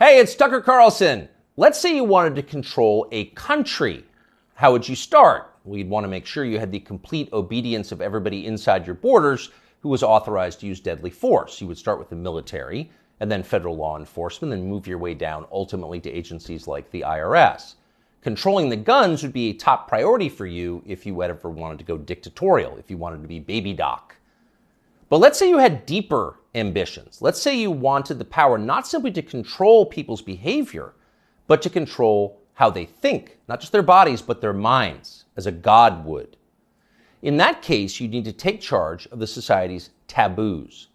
Hey, it's Tucker Carlson. Let's say you wanted to control a country. How would you start? Well, you'd want to make sure you had the complete obedience of everybody inside your borders who was authorized to use deadly force. You would start with the military and then federal law enforcement, then move your way down ultimately to agencies like the IRS. Controlling the guns would be a top priority for you if you ever wanted to go dictatorial, if you wanted to be baby doc. But let's say you had deeper ambitions. Let's say you wanted the power not simply to control people's behavior, but to control how they think, not just their bodies, but their minds, as a god would. In that case, you need to take charge of the society's taboos.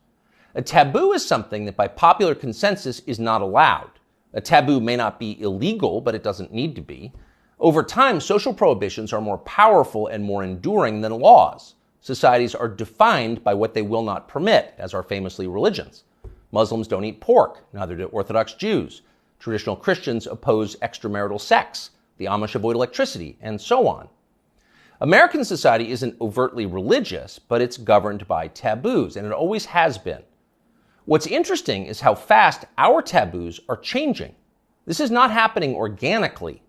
A taboo is something that by popular consensus is not allowed. A taboo may not be illegal, but it doesn't need to be. Over time, social prohibitions are more powerful and more enduring than laws. Societies are defined by what they will not permit, as are famously religions. Muslims don't eat pork, neither do Orthodox Jews. Traditional Christians oppose extramarital sex. The Amish avoid electricity, and so on. American society isn't overtly religious, but it's governed by taboos, and it always has been. What's interesting is how fast our taboos are changing. This is not happening organically.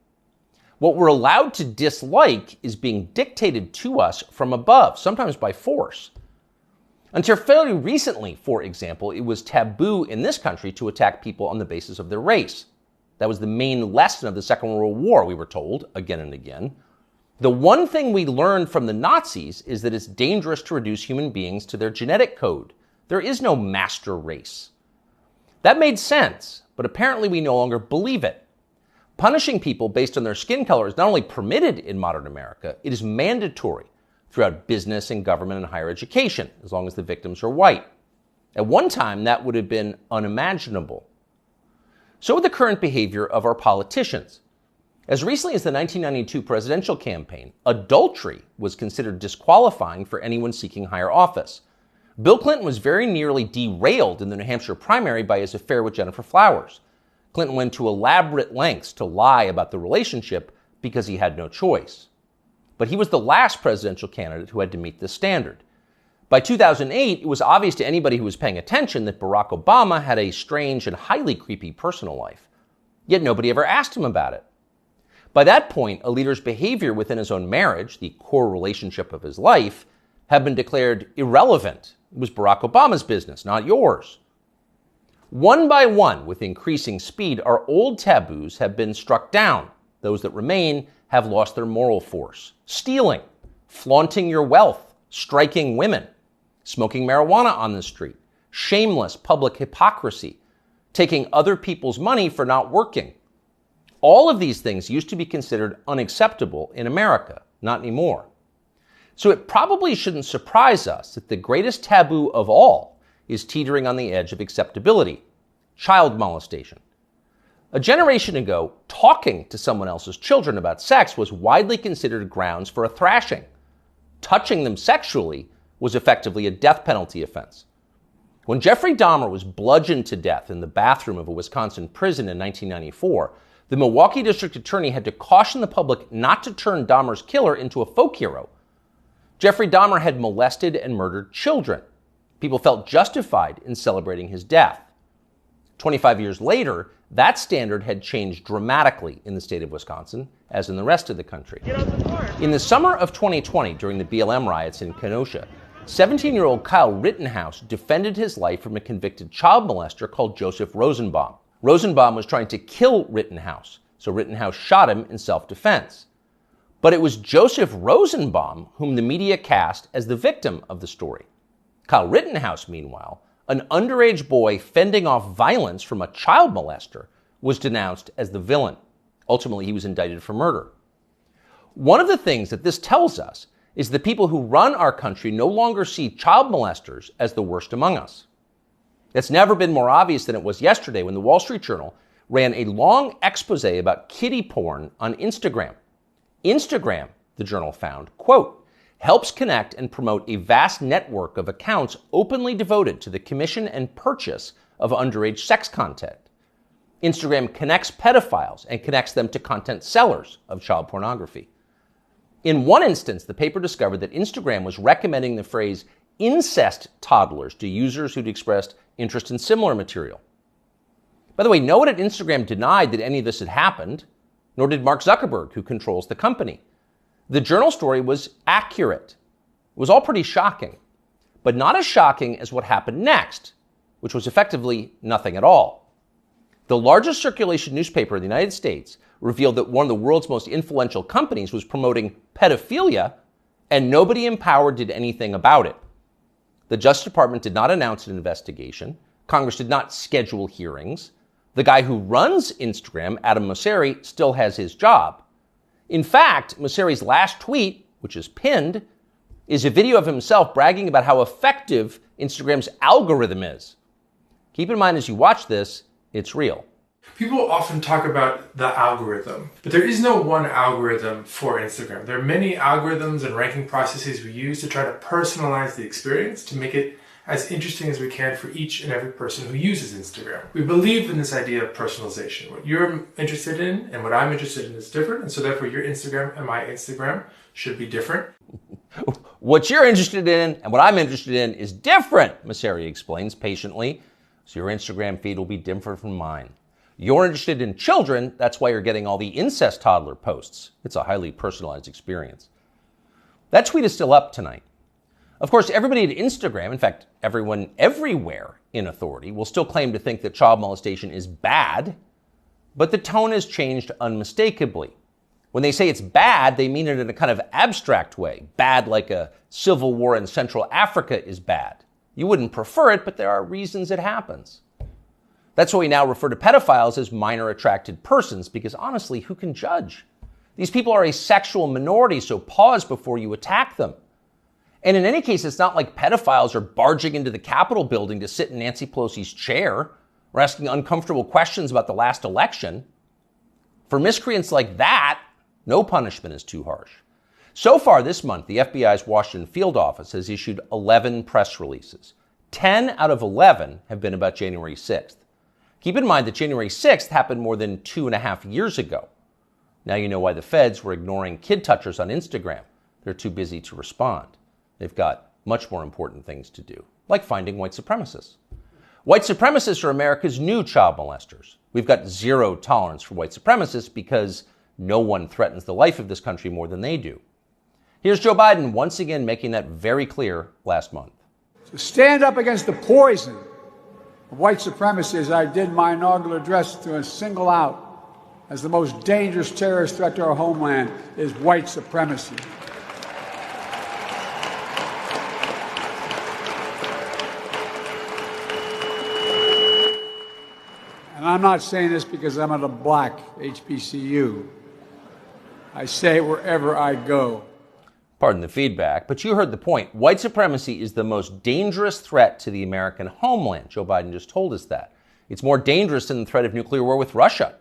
What we're allowed to dislike is being dictated to us from above, sometimes by force. Until fairly recently, for example, it was taboo in this country to attack people on the basis of their race. That was the main lesson of the Second World War, we were told, again and again. The one thing we learned from the Nazis is that it's dangerous to reduce human beings to their genetic code. There is no master race. That made sense, but apparently we no longer believe it. Punishing people based on their skin color is not only permitted in modern America, it is mandatory throughout business and government and higher education, as long as the victims are white. At one time, that would have been unimaginable. So with the current behavior of our politicians. As recently as the 1992 presidential campaign, adultery was considered disqualifying for anyone seeking higher office. Bill Clinton was very nearly derailed in the New Hampshire primary by his affair with Jennifer Flowers. Clinton went to elaborate lengths to lie about the relationship because he had no choice. But he was the last presidential candidate who had to meet this standard. By 2008, it was obvious to anybody who was paying attention that Barack Obama had a strange and highly creepy personal life. Yet nobody ever asked him about it. By that point, a leader's behavior within his own marriage, the core relationship of his life, had been declared irrelevant. It was Barack Obama's business, not yours. One by one, with increasing speed, our old taboos have been struck down. Those that remain have lost their moral force. Stealing, flaunting your wealth, striking women, smoking marijuana on the street, shameless public hypocrisy, taking other people's money for not working. All of these things used to be considered unacceptable in America, not anymore. So it probably shouldn't surprise us that the greatest taboo of all is teetering on the edge of acceptability: child molestation. A generation ago, talking to someone else's children about sex was widely considered grounds for a thrashing. Touching them sexually was effectively a death penalty offense. When Jeffrey Dahmer was bludgeoned to death in the bathroom of a Wisconsin prison in 1994, the Milwaukee District Attorney had to caution the public not to turn Dahmer's killer into a folk hero. Jeffrey Dahmer had molested and murdered children. People felt justified in celebrating his death. 25 years later, that standard had changed dramatically in the state of Wisconsin, as in the rest of the country. In the summer of 2020, during the BLM riots in Kenosha, 17-year-old Kyle Rittenhouse defended his life from a convicted child molester called Joseph Rosenbaum. Rosenbaum was trying to kill Rittenhouse, so Rittenhouse shot him in self-defense. But it was Joseph Rosenbaum whom the media cast as the victim of the story. Kyle Rittenhouse, meanwhile, an underage boy fending off violence from a child molester, was denounced as the villain. Ultimately, he was indicted for murder. One of the things that this tells us is the people who run our country no longer see child molesters as the worst among us. It's never been more obvious than it was yesterday when the Wall Street Journal ran a long expose about kiddie porn on Instagram. Instagram, the journal found, quote, helps connect and promote a vast network of accounts openly devoted to the commission and purchase of underage sex content. Instagram connects pedophiles and connects them to content sellers of child pornography. In one instance, the paper discovered that Instagram was recommending the phrase incest toddlers to users who'd expressed interest in similar material. By the way, no one at Instagram denied that any of this had happened, nor did Mark Zuckerberg, who controls the company. The Journal story was accurate. It was all pretty shocking, but not as shocking as what happened next, which was effectively nothing at all. The largest circulation newspaper in the United States revealed that one of the world's most influential companies was promoting pedophilia, and nobody in power did anything about it. The Justice Department did not announce an investigation. Congress did not schedule hearings. The guy who runs Instagram, Adam Mosseri, still has his job. In fact, Mosseri's last tweet, which is pinned, is a video of himself bragging about how effective Instagram's algorithm is. Keep in mind as you watch this, it's real. People often talk about the algorithm, but there is no one algorithm for Instagram. There are many algorithms and ranking processes we use to try to personalize the experience to make it as interesting as we can for each and every person who uses Instagram. We believe in this idea of personalization. What you're interested in and what I'm interested in is different, and so therefore your Instagram and my Instagram should be different. What you're interested in and what I'm interested in is different, Mosseri explains patiently. So your Instagram feed will be different from mine. You're interested in children, that's why you're getting all the incest toddler posts. It's a highly personalized experience. That tweet is still up tonight. Of course, everybody at Instagram, in fact, everyone everywhere in authority, will still claim to think that child molestation is bad, but the tone has changed unmistakably. When they say it's bad, they mean it in a kind of abstract way. Bad like a civil war in Central Africa is bad. You wouldn't prefer it, but there are reasons it happens. That's why we now refer to pedophiles as minor attracted persons, because honestly, who can judge? These people are a sexual minority, so pause before you attack them. And in any case, it's not like pedophiles are barging into the Capitol building to sit in Nancy Pelosi's chair or asking uncomfortable questions about the last election. For miscreants like that, no punishment is too harsh. So far this month, the FBI's Washington field office has issued 11 press releases. 10 out of 11 have been about January 6th. Keep in mind that January 6th happened more than 2.5 years ago. Now you know why the feds were ignoring kid touchers on Instagram. They're too busy to respond. They've got much more important things to do, like finding white supremacists. White supremacists are America's new child molesters. We've got zero tolerance for white supremacists because no one threatens the life of this country more than they do. Here's Joe Biden once again making that very clear last month. To stand up against the poison of white supremacy, as I did my inaugural address, to single out as the most dangerous terrorist threat to our homeland is white supremacy. And I'm not saying this because I'm at a black HBCU. I say it wherever I go. Pardon the feedback, but you heard the point. White supremacy is the most dangerous threat to the American homeland. Joe Biden just told us that. It's more dangerous than the threat of nuclear war with Russia.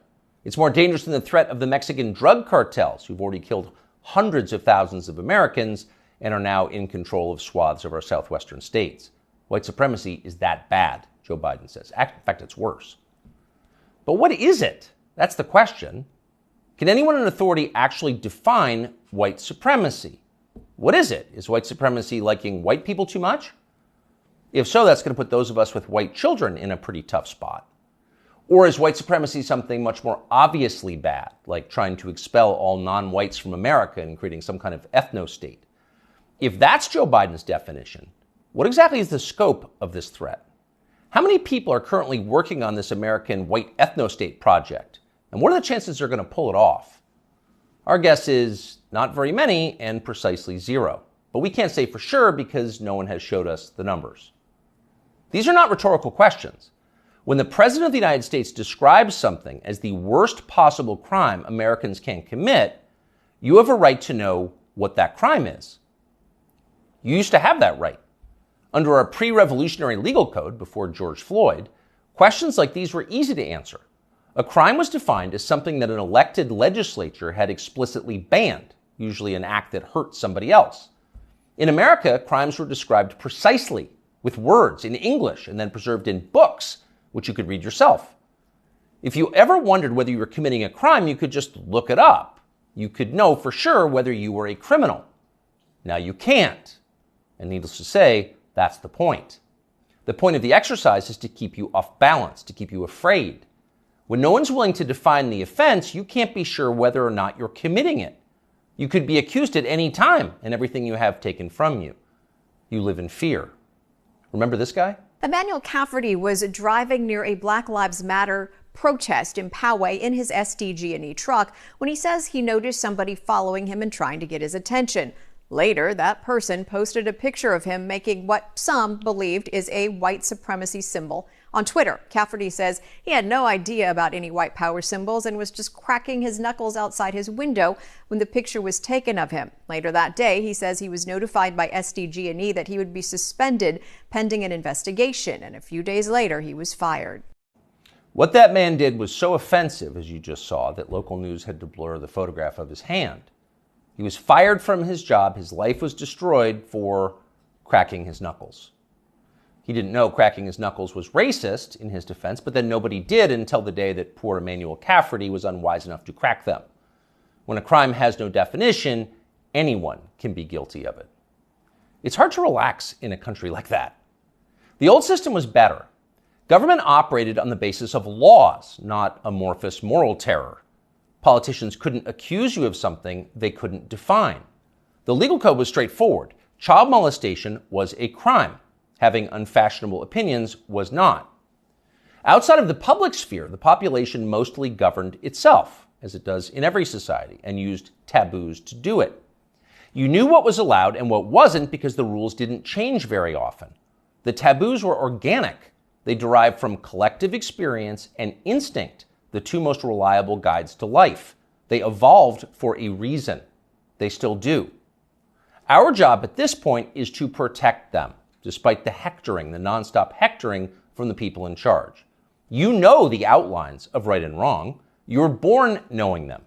It's more dangerous than the threat of the Mexican drug cartels, who've already killed hundreds of thousands of Americans and are now in control of swaths of our southwestern states. White supremacy is that bad, Joe Biden says. In fact, it's worse. But what is it? That's the question. Can anyone in authority actually define white supremacy? What is it? Is white supremacy liking white people too much? If so, that's going to put those of us with white children in a pretty tough spot. Or is white supremacy something much more obviously bad, like trying to expel all non-whites from America and creating some kind of ethno-state? If that's Joe Biden's definition, what exactly is the scope of this threat? How many people are currently working on this American white ethno-state project? And what are the chances they're going to pull it off? Our guess is not very many and precisely zero. But we can't say for sure because no one has showed us the numbers. These are not rhetorical questions. When the President of the United States describes something as the worst possible crime Americans can commit, you have a right to know what that crime is. You used to have that right. Under our pre-revolutionary legal code before George Floyd, questions like these were easy to answer. A crime was defined as something that an elected legislature had explicitly banned, usually an act that hurt somebody else. In America, crimes were described precisely with words in English and then preserved in books, which you could read yourself. If you ever wondered whether you were committing a crime, you could just look it up. You could know for sure whether you were a criminal. Now you can't. And needless to say, that's the point. The point of the exercise is to keep you off balance, to keep you afraid. When no one's willing to define the offense, you can't be sure whether or not you're committing it. You could be accused at any time and everything you have taken from you. You live in fear. Remember this guy? Emmanuel Cafferty was driving near a Black Lives Matter protest in Poway in his SDG&E truck when he says he noticed somebody following him and trying to get his attention. Later, that person posted a picture of him making what some believed is a white supremacy symbol on Twitter. Cafferty says he had no idea about any white power symbols and was just cracking his knuckles outside his window when the picture was taken of him. Later that day, he says he was notified by SDG&E that he would be suspended pending an investigation, and a few days later, he was fired. What that man did was so offensive, as you just saw, that local news had to blur the photograph of his hand. He was fired from his job. His life was destroyed for cracking his knuckles. He didn't know cracking his knuckles was racist in his defense, but then nobody did until the day that poor Emmanuel Cafferty was unwise enough to crack them. When a crime has no definition, anyone can be guilty of it. It's hard to relax in a country like that. The old system was better. Government operated on the basis of laws, not amorphous moral terror. Politicians couldn't accuse you of something they couldn't define. The legal code was straightforward. Child molestation was a crime. Having unfashionable opinions was not. Outside of the public sphere, the population mostly governed itself, as it does in every society, and used taboos to do it. You knew what was allowed and what wasn't because the rules didn't change very often. The taboos were organic. They derived from collective experience and instinct, the two most reliable guides to life. They evolved for a reason. They still do. Our job at this point is to protect them, despite the hectoring, the nonstop hectoring from the people in charge. You know the outlines of right and wrong. You're born knowing them.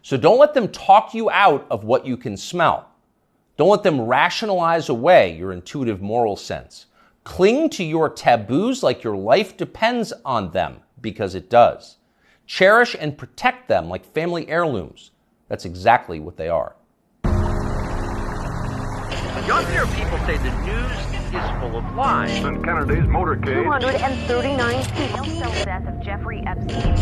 So don't let them talk you out of what you can smell. Don't let them rationalize away your intuitive moral sense. Cling to your taboos like your life depends on them, because it does. Cherish and protect them like family heirlooms. That's exactly what they are. You often hear people say the news is full of lies. Kennedy's motorcade. 239 people. The death of Jeffrey Epstein.